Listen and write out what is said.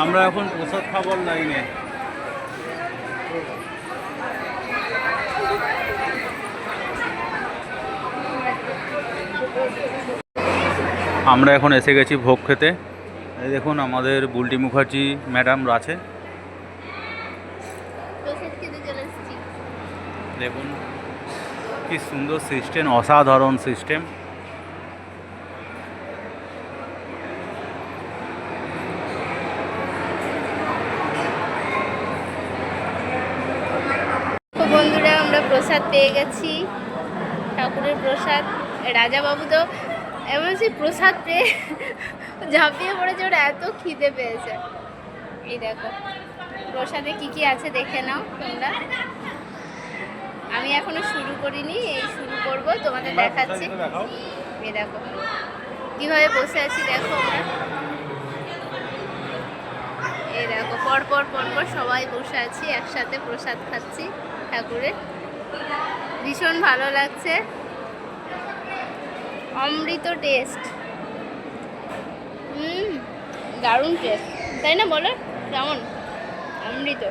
আমরা এখন প্রসাদ খাবার লাইনে। আমরা এখন এসে গেছি ভোগ খেতে। এই দেখুন আমাদের বুলটি মুখার্জি ম্যাডাম আছে। দেখুন কি সুন্দর সিস্টেম, অসাধারণ সিস্টেম। বন্ধুরা আমরা প্রসাদ পেয়ে গেছি, ঠাকুরের প্রসাদ। রাজাবাবু তো এমন সেই প্রসাদ পেয়ে ঝাঁপিয়ে পড়েছে, ওরা এত খিদে পেয়েছে। এই দেখো প্রসাদে কি কি আছে দেখে নাও তোমরা। আমি এখনো শুরু করিনি, এই শুরু করব, তোমাদের দেখাচ্ছি। এই দেখো কিভাবে বসে আছি, দেখো আমরা। এই দেখো পরপর পরপর সবাই বসে আছি, একসাথে প্রসাদ খাচ্ছি ঠাকুরের। ভীষণ ভালো লাগছে, অমৃত টেস্ট। দারুণ টেস্ট, তাই না? বলো কেমন? অমৃত।